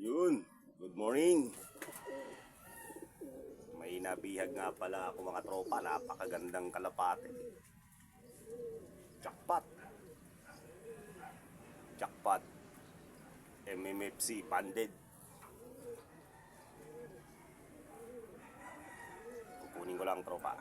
Yun, good morning. May nabihag nga pala ako mga tropa, napakagandang kalapate. Jackpot. Jackpot. MMFC banded. Kukunin ko lang tropa.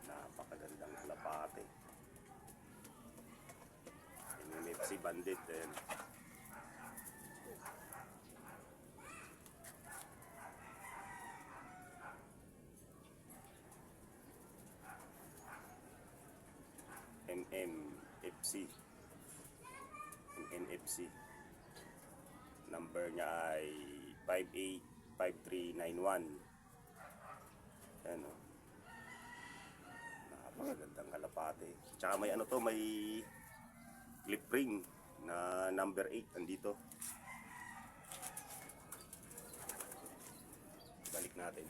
Napakagandang kalapate. MMFC banded din. MMFC. MMFC. Number niya ay 585391. Ayan o. Napakagandang kalapate. Tsaka may ano to, may clip ring na number 8 andito. Balik natin.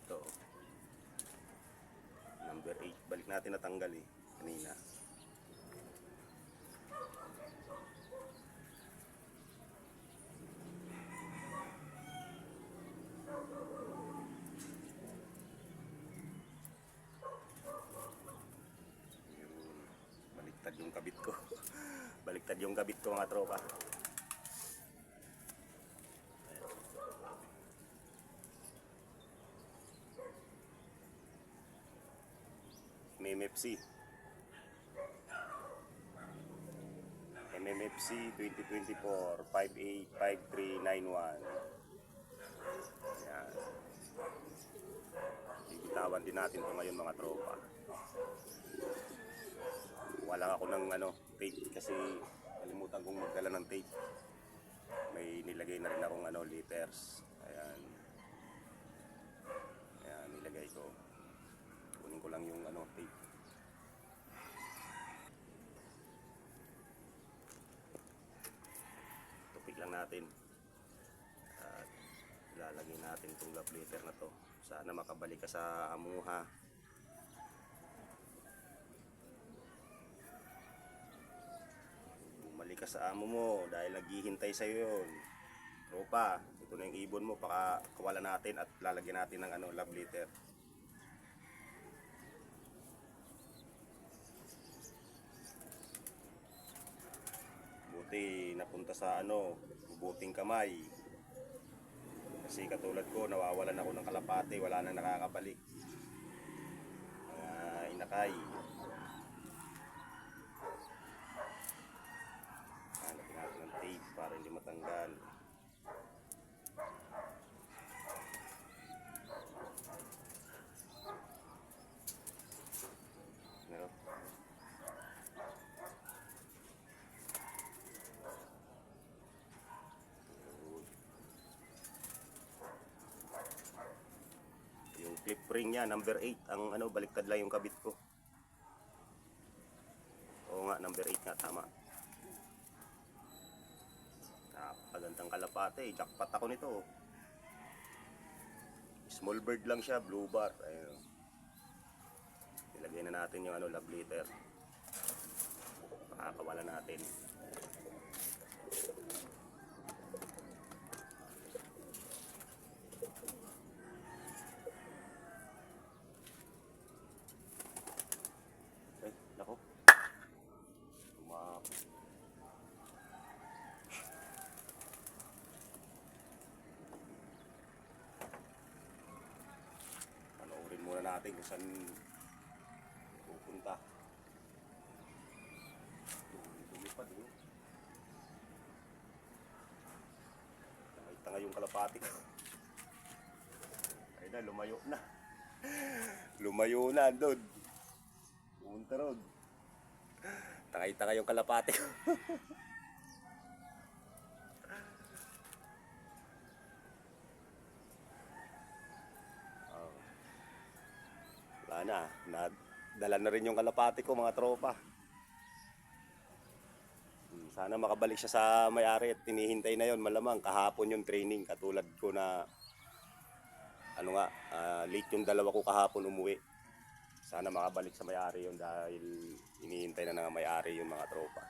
Ito. Number 8. Balik natin, natanggal eh. Kanina. Baliktad yung kabit ko. Baliktad yung kabit ko mga tropa. MMFC. MMFC 2024 585391. Yan. Bibitawan din natin ito ngayon mga tropa. Wala ako ng tape kasi kalimutan kong magdala ng tape. May nilagay na rin akong liters. Ayan. Ayan, nilagay ko. Kunin ko lang yung tape. Tupik lang natin. At ilalagay natin itong love letter na to. Sana makabalik ka sa amuha. Bumalik ka sa amo mo dahil naghihintay sa'yo yun. Tropa, ito na yung ibon mo. Pakawala natin at lalagyan natin ng love letter. Buti napunta sa bubuting kamay. Kasi katulad ko, nawawalan ako ng kalapate, wala nang nakakabalik. Mga inakay. Hanapin natin ng tape para hindi matanggal. Meron. Clip ring niya, number 8. Ang baliktad lang yung kabit ko. Oo nga, number 8 nga, tama. Napakagandang kalapate. Jackpot ako nito. Small bird lang siya, blue bar. Ayun. Ilagay na natin yung love letter. Pakakawala natin. Panoorin muna natin kung saan pupunta. Lumipad yun. Tanga yung kalapati. Ayun na, lumayo na. Lumayo na doon. Pumunta ron. Tangay-tangay yung kalapati. na. Dala na rin yung kalapati ko mga tropa. Sana makabalik siya sa may-ari at tinihintay na yon. Malamang kahapon yung training katulad ko na late yung dalawa ko kahapon umuwi. Sana makabalik sa may-ari yun dahil inihintay na ng may-ari yung mga tropa.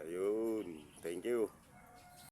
Ayun, thank you.